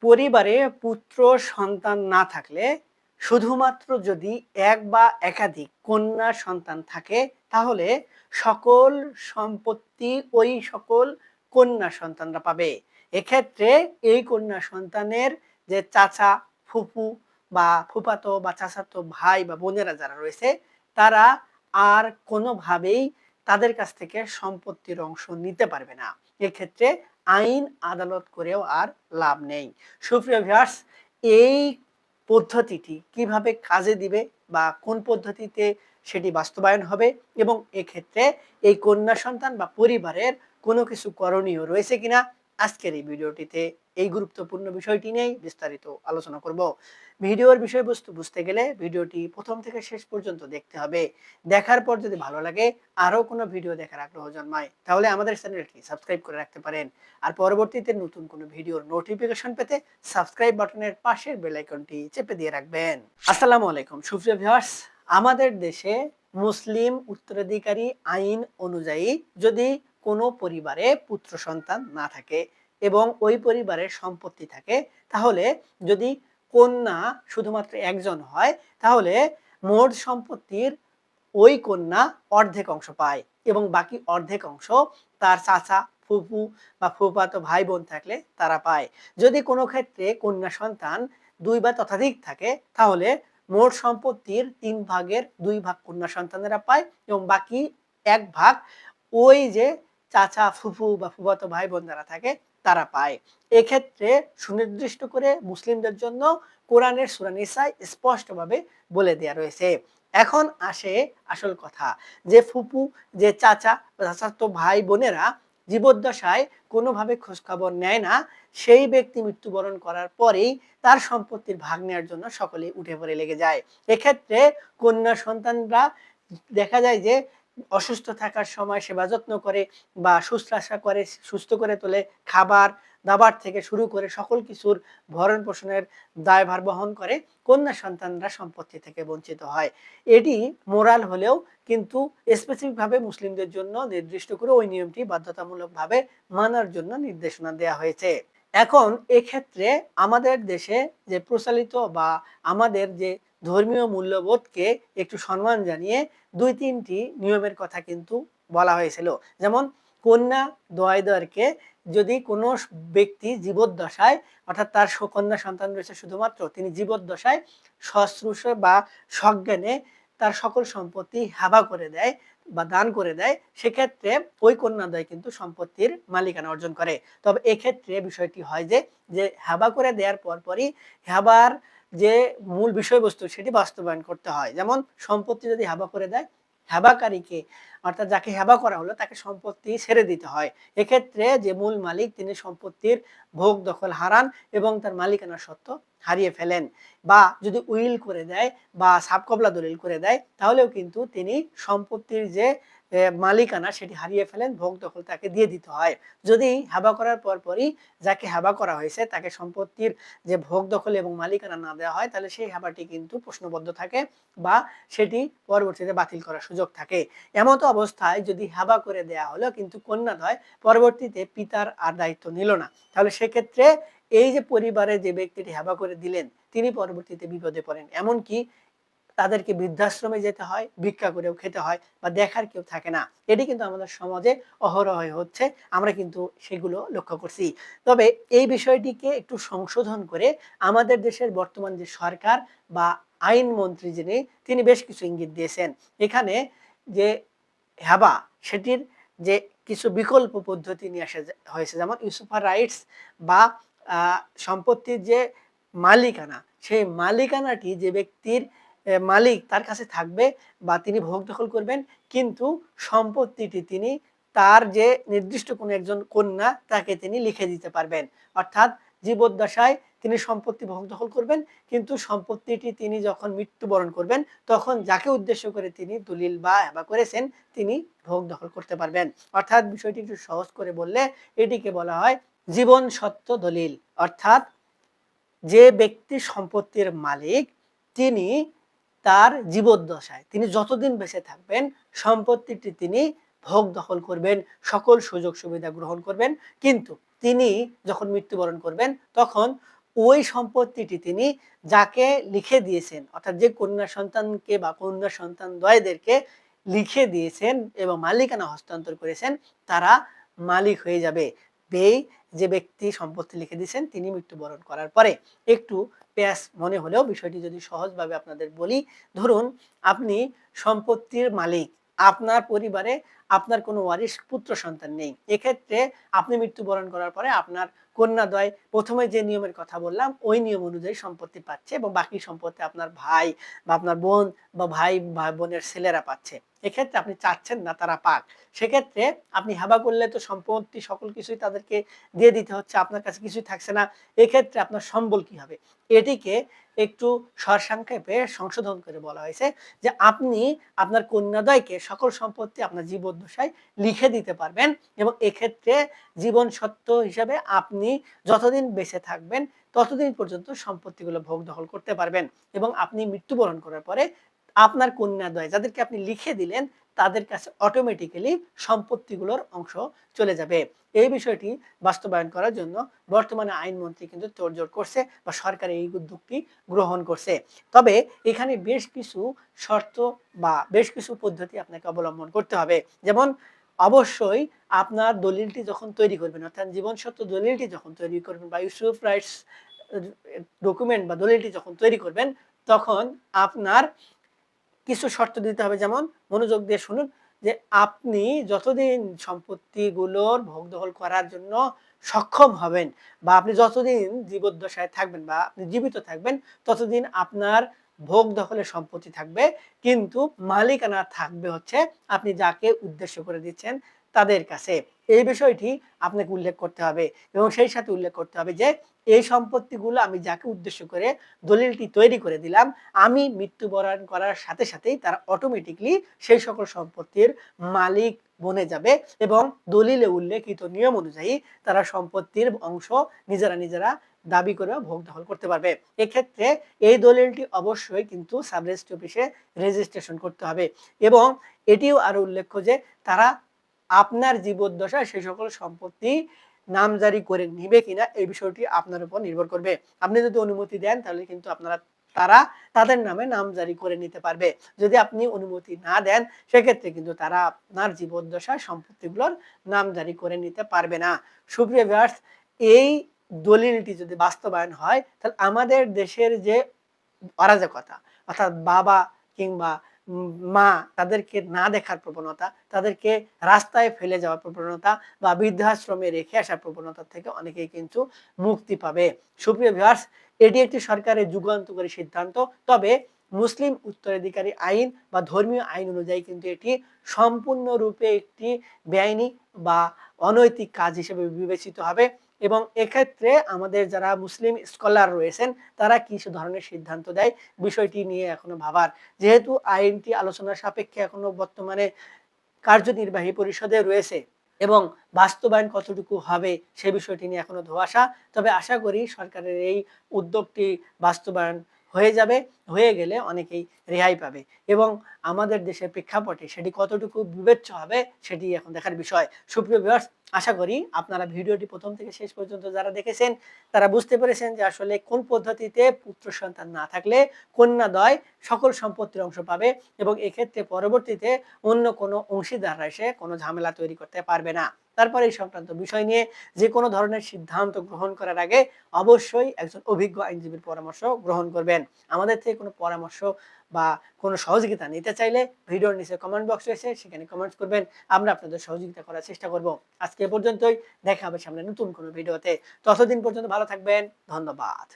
পরিবারে পুত্র সন্তান না থাকলে শুধুমাত্র যদি এক বা একাধিক কন্যা সন্তান থাকে তাহলে সকল সম্পত্তি ওই সকল কন্যা সন্তানরা পাবে। এক্ষেত্রে এই কন্যা সন্তানের যে চাচা, ফুফু বা ফুফাতো বা চাচাতো ভাই বা বোনেরা যারা রয়েছে তারা আর কোনোভাবেই তাদের কাছ থেকে সম্পত্তির অংশ নিতে পারবে না। এক্ষেত্রে আইন আদালত করেও আর লাভ নেই। সুপ্রিয় ভিউয়ার্স, এই পদ্ধতিটি কিভাবে কাজে দিবে বা কোন পদ্ধতিতে সেটি বাস্তবায়ন হবে এবং এক্ষেত্রে এই কন্যা সন্তান বা পরিবারের কোনো কিছু করণীয় রয়েছে কিনা আজকের এই ভিডিওটিতে এই গুরুত্বপূর্ণ বিষয়টি নিয়েই বিস্তারিত আলোচনা করব। ভিডিওর বিষয়বস্তু বুঝতে গেলে ভিডিওটি প্রথম থেকে শেষ পর্যন্ত দেখতে হবে। দেখার পর যদি ভালো লাগে আরও কোনো ভিডিও দেখার আগ্রহ জন্মায় তাহলে আমাদের চ্যানেলটি সাবস্ক্রাইব করে রাখতে পারেন। আর পরবর্তীতে নতুন কোনো ভিডিওর নোটিফিকেশন পেতে সাবস্ক্রাইব বাটনের পাশের বেল আইকনটি চেপে দিয়ে রাখবেন। আসসালামু আলাইকুম সুপ্রিয় ভিউয়ার্স, আমাদের দেশে মুসলিম উত্তরাধিকারী আইন অনুযায়ী যদি কোনো পরিবারে পুত্র সন্তান না থাকে এবং ওই পরিবারের সম্পত্তি থাকে তাহলে যদি কন্যা শুধুমাত্র একজন হয় তাহলে মোট সম্পত্তির ওই কন্যা অর্ধেক অংশ পায় এবং বাকি অর্ধেক অংশ তার চাচা, ফুফু বা ফুফাতো ভাই বোন থাকলে তারা পায়। যদি কোনো ক্ষেত্রে কন্যা সন্তান ২ বা ততোধিক থাকে তাহলে মোট সম্পত্তির ৩ ভাগের ২ ভাগ কন্যা সন্তানেরা পায় এবং বাকি ১ ভাগ ওই যে চাচা, ফুফু বা ফুফাতো ভাই বোন যারা থাকে তারা পায়। এক্ষেত্রে সুনির্দিষ্ট করে মুসলিমদের জন্য কোরআনের সূরা নিসায় স্পষ্টভাবে বলে দেয়া রয়েছে। এখন আসে আসল কথা, যে ফুপু, যে চাচা, চাচাতো ভাই বোনেরা জীবদ্দশায় কোনোভাবে খোঁজখবর নেয় না, সেই ব্যক্তি মৃত্যুবরণ করার পরেই তার সম্পত্তির ভাগ নেওয়ার জন্য সকলেই উঠে পড়ে লেগে যায়। এক্ষেত্রে কন্যা সন্তানরা দেখা যায় যে অসুস্থ থাকার সময় সেবা যত্ন করে বা শুশ্রূষা করে, সুস্থ করে তোলে, খাবার দাবার থেকে শুরু করে সকল কিছুর ভরণ পোষণের দায়ভার বহন করে। কন্যা সন্তানরা সম্পত্তি থেকে বঞ্চিত হয়। এটি মোরাল হলেও কিন্তু স্পেসিফিকভাবে মুসলিমদের জন্য নির্দিষ্ট করে ওই নিয়মটি বাধ্যতামূলকভাবে মানার জন্য নির্দেশনা দেওয়া হয়েছে। এখন এক্ষেত্রে আমাদের দেশে যে প্রচলিত বা আমাদের যে ধর্মীয় মূল্যবোধকে একটু সম্মান জানিয়ে ২-৩টি নিয়মের কথা কিন্তু বলা হয়েছিল। যেমন কন্যা দোয়াইদারকে যদি কোনো ব্যক্তি জীবদ্দশায় অর্থাৎ তার কন্যা সন্তান রয়েছে শুধুমাত্র, তিনি জীবদ্দশায় সশ্রুষে বা সজ্ঞানে তার সকল সম্পত্তি হেবা করে দেয় বা দান করে দেয়, সেক্ষেত্রে ওই কন্যাদ্বয় কিন্তু সম্পত্তির মালিকানা অর্জন করে। তবে এক্ষেত্রে বিষয়টি হয় যে হেবা করে দেওয়ার পরপরই হেবার যে মূল বিষয়বস্তু সেটি বাস্তবায়ন করতে হয়। যেমন সম্পত্তি যদি হেবা করে দেয়, হেবাকারীকে অর্থাৎ যাকে হেবা করা হলো তাকে সম্পত্তি ছেড়ে দিতে হয়। এক্ষেত্রে যে মূল মালিক তিনি সম্পত্তির ভোগ দখল হারান এবং তার মালিকানা সত্ত্ব হারিয়ে ফেলেন। বা যদি উইল করে দেয় বা সাবকবলা দলিল করে দেয় তাহলেও কিন্তু তিনি সম্পত্তির যে মালিকানা সেটি হারিয়ে ফেলেন, ভোগ দখল তাকে দিয়ে দিতে হয়। যদি হেবা করার পরপরই যাকে হেবা করা হয়েছে তাকে সম্পত্তির যে ভোগ দখল এবং মালিকানা না দেওয়া হয় তাহলে সেই হেবাটি কিন্তু প্রশ্নবদ্ধ থাকে বা সেটি পরবর্তীতে বাতিল করার সুযোগ থাকে। এমতো অবস্থায় যদি হেবা করে দেয়া হলো কিন্তু কন্যাদ্বয় পরবর্তীতে পিতার আর দায়িত্ব নিল না, তাহলে সেক্ষেত্রে এই যে পরিবারে যে ব্যক্তিটি হেবা করে দিলেন তিনি পরবর্তীতে বিপদে পড়েন। এমনকি তাদেরকে বৃদ্ধাশ্রমে যেতে হয়, ভিক্ষা করেও খেতে হয় বা দেখার কেউ থাকে না। এটি কিন্তু আমাদের সমাজে অহরহ হচ্ছে। আমরা কিন্তু সেগুলো লক্ষ্য করছি। তবে এই বিষয়টিকে একটু সংশোধন করে আমাদের দেশের বর্তমান যে সরকার বা আইনমন্ত্রী যিনি তিনি বেশ কিছু ইঙ্গিত দিয়েছেন। এখানে যে হেবা সেটির যে কিছু বিকল্প পদ্ধতি নিয়ে আসা হয়েছে, যেমন ইউসুফার রাইটস বা সম্পত্তির যে মালিকানা, সেই মালিকানাটি যে ব্যক্তির মালিক তার কাছে থাকবে বা তিনি ভোগ দখল করবেন, কিন্তু সম্পত্তিটি তিনি তার যে নির্দিষ্ট কোনো একজন কন্যা তাকে তিনি লিখে দিতে পারবেন। অর্থাৎ জীবদ্দশায় তিনি সম্পত্তি ভোগ দখল করবেন, কিন্তু সম্পত্তিটি তিনি যখন মৃত্যুবরণ করবেন তখন যাকে উদ্দেশ্য করে তিনি দলিল বা হেবা করেছেন তিনি ভোগ দখল করতে পারবেন। অর্থাৎ বিষয়টি একটু সহজ করে বললে এটিকে বলা হয় জীবন সত্ত্ব দলিল। অর্থাৎ যে ব্যক্তি সম্পত্তির মালিক তিনি তার জীবদ্দশায় তিনি যতদিন বেঁচে থাকবেন সম্পত্তিটি তিনি ভোগ দখল করবেন, সকল সুযোগ সুবিধা গ্রহণ করবেন, কিন্তু তিনি যখন মৃত্যুবরণ করবেন তখন ওই সম্পত্তিটি তিনি যাকে লিখে দিয়েছেন, অর্থাৎ যে কন্যা সন্তানকে বা কন্যা সন্তানদ্বয়দেরকে লিখে দিয়েছেন এবং মালিকানা হস্তান্তর করেছেন, তারা মালিক হয়ে যাবে। যে ব্যক্তি সম্পত্তি লিখে দিয়েছেন তিনি মৃত্যুবরণ করার পরে। একটু পেঁয়াজ মনে হলেও বিষয়টি যদি সহজভাবে আপনাদের বলি, ধরুন আপনি সম্পত্তির মালিক, আপনার পরিবারে আপনার কোনো ওয়ারিশ পুত্র সন্তান নেই। এক্ষেত্রে আপনি মৃত্যুবরণ করার পরে আপনার কন্যাদ্বয় প্রথমে যে নিয়মের কথা বললাম ওই নিয়ম অনুযায়ী সম্পত্তি পাচ্ছে এবং বাকি সম্পত্তি আপনার ভাই বা আপনার বোন বা ভাই বোনের ছেলেরা পাচ্ছে। এক্ষেত্রে আপনি চাচ্ছেন না তারা পাক। সেক্ষেত্রে আপনি হেবা করলে তো সম্পত্তি সকল কিছুই তাদেরকে দিয়ে দিতে হচ্ছে, আপনার কাছে কিছুই থাকছে না। এক্ষেত্রে আপনার সম্বল কি হবে? এটিকে একটু সারসংক্ষেপে সংশোধন করে বলা হয়েছে যে আপনি আপনার কন্যাদ্বয়কে সকল সম্পত্তি আপনার জীবদ্দশায় লিখে দিতে পারবেন এবং এক্ষেত্রে জীবন সত্য হিসাবে আপনি যতদিন বেঁচে থাকবেন ততদিন পর্যন্ত সম্পত্তিগুলো ভোগ দখল করতে পারবেন এবং আপনি মৃত্যুবরণ করার পরে আপনার কন্যাদ্বয় যাদেরকে আপনি লিখে দিলেন তাদের কাছে অটোমেটিক্যালি সম্পত্তিগুলোর অংশ চলে যাবে। এই বিষয়টি বাস্তবায়ন করার জন্য বর্তমানে আইনমন্ত্রী কিন্তু তোড়জোড় করছে বা সরকার এই উদ্যোগটি গ্রহণ করছে। তবে এখানে বেশ কিছু শর্ত বা বেশ কিছু পদ্ধতি আপনাকে অবলম্বন করতে হবে। যেমন অবশ্যই আপনার দলিলটি যখন তৈরি করবেন, অর্থাৎ জীবন সত্য দলিলটি যখন তৈরি করবেন বা ইউসুফ রাইটস ডকুমেন্ট বা দলিলটি যখন তৈরি করবেন, তখন আপনার কিছু শর্ত দিতে হবে। যেমন মনোযোগ দিয়ে শুনুন যে আপনি যতদিন সম্পত্তিগুলোর ভোগ দখল করার জন্য সক্ষম হবেন বা আপনি যতদিন জীবদ্দশায় থাকবেন বা আপনি জীবিত থাকবেন ততদিন আপনার ভোগ দখলের সম্পত্তি থাকবে, কিন্তু মালিকানা থাকবে হচ্ছে আপনি যাকে উদ্দেশ্য করে দিচ্ছেন তাদের কাছে। এই বিষয়টি আপনাকে উল্লেখ করতে হবে এবং সেই সাথে উল্লেখ করতে হবে যে এই সম্পত্তিগুলো আমি যাকে উদ্দেশ্য করে দলিলটি তৈরি করে দিলাম, আমি মৃত্যুবরণ করার সাথে সাথেই তারা অটোমেটিকলি সেই সকল সম্পত্তির মালিক বনে যাবে এবং দলিলে উল্লেখিত নিয়ম অনুযায়ী তারা সম্পত্তির অংশ নিজেরা দাবি করে ভোগ দখল করতে পারবে। এক্ষেত্রে এই দলিলটি অবশ্যই কিন্তু সাব রেজিস্ট্রি অফিসে রেজিস্ট্রেশন করতে হবে এবং এটিও আরো উল্লেখ্য যে তারা আপনার জীবদ্দশায় সেই সকল সম্পত্তি নামজারি করে নিবে কিনা এই বিষয়টি আপনার উপর নির্ভর করবে। আপনি যদি অনুমতি দেন তাহলে কিন্তু তারা তাদের নামে নামজারি করে নিতে পারবে। যদি আপনি অনুমতি না দেন সেক্ষেত্রে কিন্তু তারা আপনার জীবদ্দশায় সম্পত্তিগুলোর নামজারি করে নিতে পারবে না। সুপ্রিয় ভিউয়ার্স, এই দলিলটি যদি বাস্তবায়ন হয় তাহলে আমাদের দেশের যে অরাজকতা, অর্থাৎ বাবা কিংবা মা তাদেরকে না দেখার প্রবণতা, তাদেরকে রাস্তায় ফেলে যাওয়ার প্রবণতা বা বৃদ্ধাশ্রমে রেখে আসার প্রবণতা থেকে অনেকেই কিন্তু মুক্তি পাবে। সুপ্রিয় ভিউয়ার্স, এটি একটি সরকারের যুগান্তকারী সিদ্ধান্ত। তবে মুসলিম উত্তরাধিকারী আইন বা ধর্মীয় আইন অনুযায়ী কিন্তু এটি সম্পূর্ণরূপে একটি বেআইনি বা অনৈতিক কাজ হিসেবে বিবেচিত হবে এবং এক্ষেত্রে আমাদের যারা মুসলিম স্কলার রয়েছেন তারা কিছু ধরনের সিদ্ধান্ত দেয় বিষয়টি নিয়ে এখনো ভাবার। যেহেতু আইনটি আলোচনার সাপেক্ষে এখনো বর্তমানে কার্যনির্বাহী পরিষদে রয়েছে এবং বাস্তবায়ন কতটুকু হবে সে বিষয়টি নিয়ে এখনো ধোঁয়াশা। তবে আশা করি সরকারের এই উদ্যোগটি বাস্তবায়ন হয়ে যাবে, হয়ে গেলে অনেকেই রেহাই পাবে এবং আমাদের দেশের প্রেক্ষাপটে সেটি কতটুকু বিবেচ্য হবে সেটি এখন দেখার বিষয়। সুপ্রিয় ভিউয়ার্স, আশা করি আপনারা ভিডিওটি প্রথম থেকে শেষ পর্যন্ত যারা দেখেছেন তারা বুঝতে পেরেছেন যে আসলে কোন পদ্ধতিতে পুত্র সন্তান না থাকলে কন্যাদ্বয় সকল সম্পত্তির অংশ পাবে এবং এক্ষেত্রে পরবর্তীতে অন্য কোনো অংশীদাররা এসে কোনো ঝামেলা তৈরি করতে পারবে না। তারপরে এই সংক্রান্ত বিষয় নিয়ে যে কোনো ধরনের সিদ্ধান্ত গ্রহণ করার আগে অবশ্যই একজন অভিজ্ঞ আইনজীবীর পরামর্শ গ্রহণ করবেন। আমাদের থেকে কোনো পরামর্শ বা কোনো সহযোগিতা নিতে চাইলে ভিডিওর নিচে কমেন্ট বক্স রয়েছে, সেখানে কমেন্টস করবেন, আমরা আপনাদের সহযোগিতা করার চেষ্টা করব। আজকে এ পর্যন্তই, দেখা হবে সামনে নতুন কোনো ভিডিওতে। ততদিন পর্যন্ত ভালো থাকবেন, ধন্যবাদ।